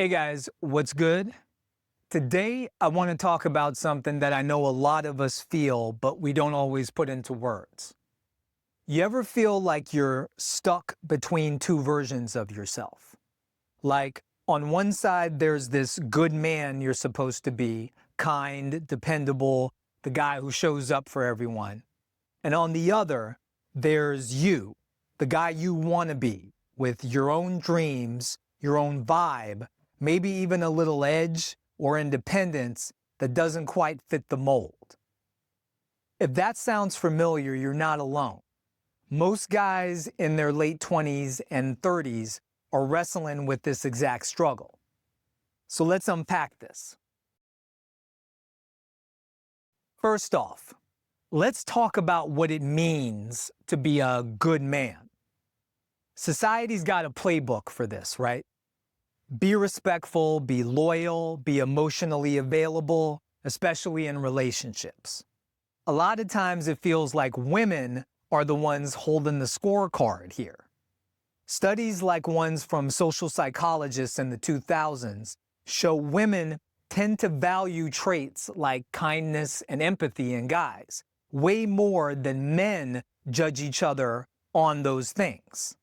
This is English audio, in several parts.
Hey guys, what's good? Today, I want to talk about something that I know a lot of us feel, but we don't always put into words. You ever feel like you're stuck between two versions of yourself? Like, on one side, there's this good man you're supposed to be, kind, dependable, the guy who shows up for everyone. And on the other, there's you, the guy you want to be, with your own dreams, your own vibe, maybe even a little edge or independence that doesn't quite fit the mold. If that sounds familiar, you're not alone. Most guys in their late 20s and 30s are wrestling with this exact struggle. So let's unpack this. First off, let's talk about what it means to be a good man. Society's got a playbook for this, right? Be respectful, be loyal, be emotionally available, especially in relationships. A lot of times it feels like women are the ones holding the scorecard here. Studies like ones from social psychologists in the 2000s show women tend to value traits like kindness and empathy in guys way more than men judge each other on those things.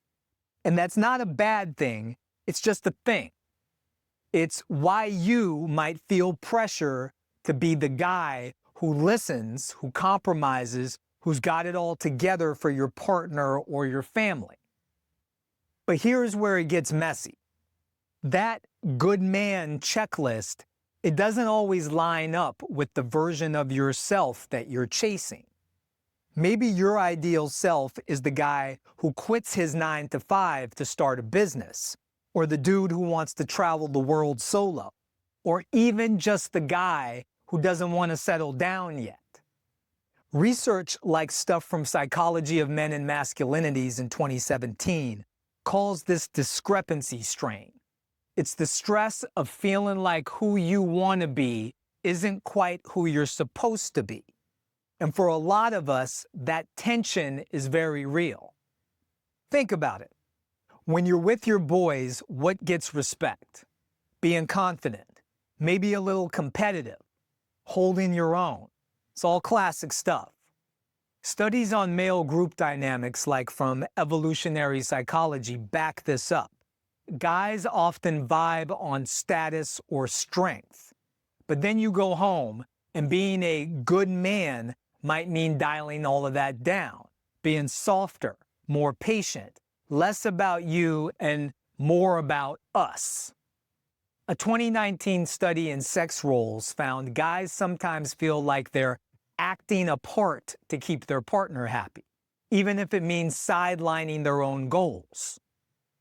And that's not a bad thing, it's just a thing. It's why you might feel pressure to be the guy who listens, who compromises, who's got it all together for your partner or your family. But here's where it gets messy. That good man checklist, it doesn't always line up with the version of yourself that you're chasing. Maybe your ideal self is the guy who quits his 9 to 5 to start a business, or the dude who wants to travel the world solo, or even just the guy who doesn't want to settle down yet. Research like stuff from Psychology of Men and Masculinities in 2017 calls this discrepancy strain. It's the stress of feeling like who you want to be isn't quite who you're supposed to be. And for a lot of us, that tension is very real. Think about it. When you're with your boys, what gets respect? Being confident, maybe a little competitive, holding your own. It's all classic stuff. Studies on male group dynamics, like from evolutionary psychology, back this up. Guys often vibe on status or strength. But then you go home, and being a good man might mean dialing all of that down, being softer, more patient, less about you and more about us. A 2019 study in sex roles found guys sometimes feel like they're acting a part to keep their partner happy, even if it means sidelining their own goals.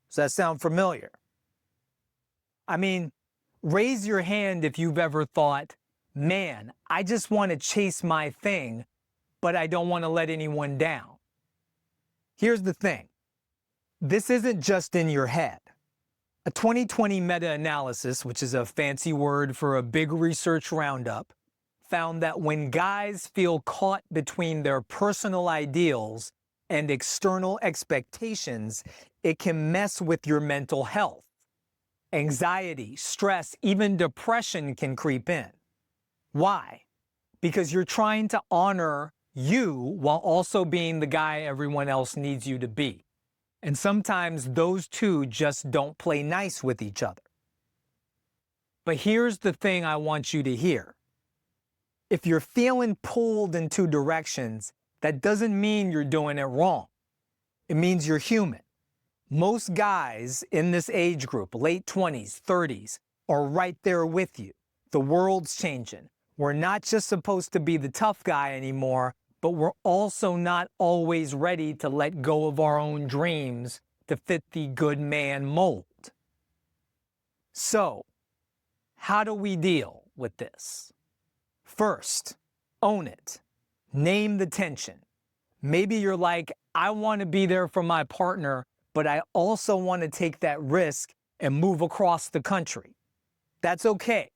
Does that sound familiar? I mean, raise your hand if you've ever thought, man, I just want to chase my thing, but I don't want to let anyone down. Here's the thing. This isn't just in your head. A 2020 meta-analysis, which is a fancy word for a big research roundup, found that when guys feel caught between their personal ideals and external expectations, it can mess with your mental health. Anxiety, stress, even depression can creep in. Why? Because you're trying to honor you while also being the guy everyone else needs you to be. And sometimes those two just don't play nice with each other. But here's the thing I want you to hear. If you're feeling pulled in two directions, that doesn't mean you're doing it wrong. It means you're human. Most guys in this age group, late 20s, 30s, are right there with you. The world's changing. We're not just supposed to be the tough guy anymore, but we're also not always ready to let go of our own dreams to fit the good man mold. So, how do we deal with this? First, own it. Name the tension. Maybe you're like, I want to be there for my partner, but I also want to take that risk and move across the country. That's okay.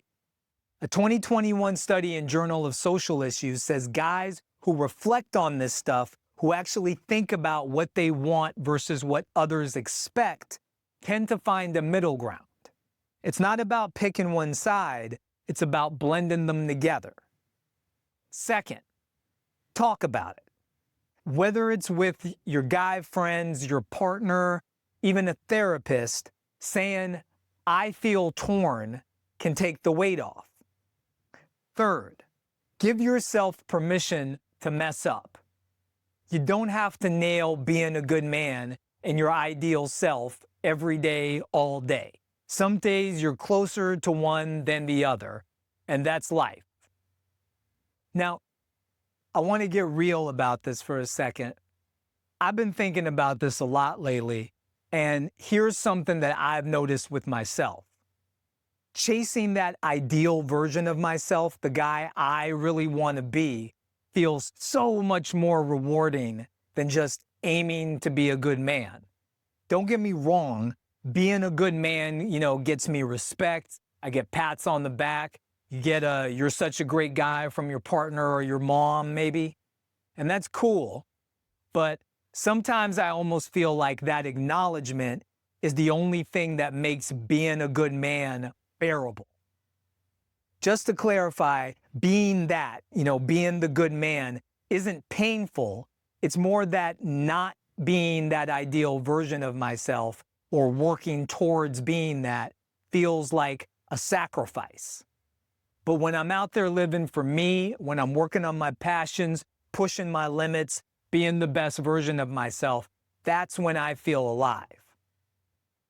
A 2021 study in Journal of Social Issues says guys who reflect on this stuff, who actually think about what they want versus what others expect, tend to find a middle ground. It's not about picking one side, it's about blending them together. Second, talk about it. Whether it's with your guy friends, your partner, even a therapist, saying, "I feel torn," can take the weight off. Third, give yourself permission to mess up. You don't have to nail being a good man and your ideal self every day, all day. Some days you're closer to one than the other, and that's life. Now, I want to get real about this for a second. I've been thinking about this a lot lately, and here's something that I've noticed with myself. Chasing that ideal version of myself, the guy I really want to be, feels so much more rewarding than just aiming to be a good man. Don't get me wrong, being a good man, gets me respect. I get pats on the back. You get a "you're such a great guy" from your partner or your mom, maybe. And that's cool. But sometimes I almost feel like that acknowledgement is the only thing that makes being a good man bearable. Just to clarify, being the good man isn't painful. It's more that not being that ideal version of myself or working towards being that feels like a sacrifice. But when I'm out there living for me, when I'm working on my passions, pushing my limits, being the best version of myself, that's when I feel alive.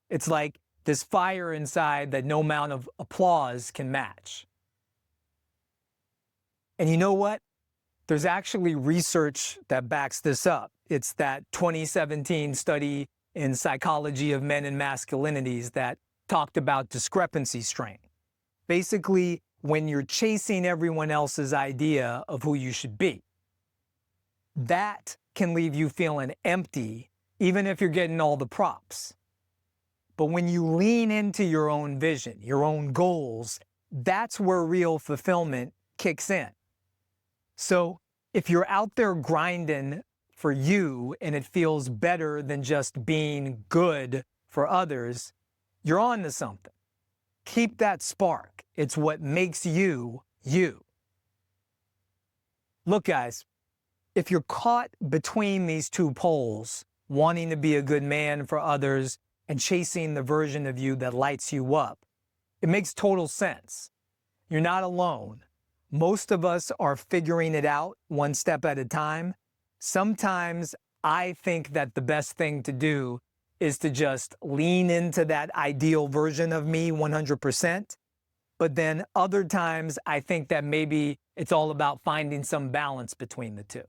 It's like this fire inside that no amount of applause can match. And you know what? There's actually research that backs this up. It's that 2017 study in Psychology of Men and Masculinities that talked about discrepancy strain. Basically, when you're chasing everyone else's idea of who you should be, that can leave you feeling empty, even if you're getting all the props. But when you lean into your own vision, your own goals, that's where real fulfillment kicks in. So if you're out there grinding for you and it feels better than just being good for others, you're on to something. Keep that spark. It's what makes you, you. Look, guys, if you're caught between these two poles, wanting to be a good man for others and chasing the version of you that lights you up, it makes total sense. You're not alone. Most of us are figuring it out one step at a time. Sometimes I think that the best thing to do is to just lean into that ideal version of me 100%. But then other times I think that maybe it's all about finding some balance between the two.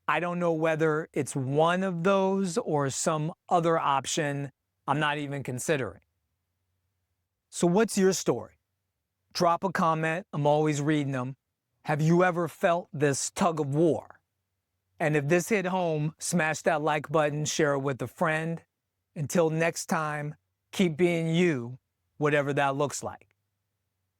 I don't know whether it's one of those or some other option I'm not even considering. So what's your story? Drop a comment. I'm always reading them. Have you ever felt this tug of war? And if this hit home, smash that like button, share it with a friend. Until next time, keep being you, whatever that looks like.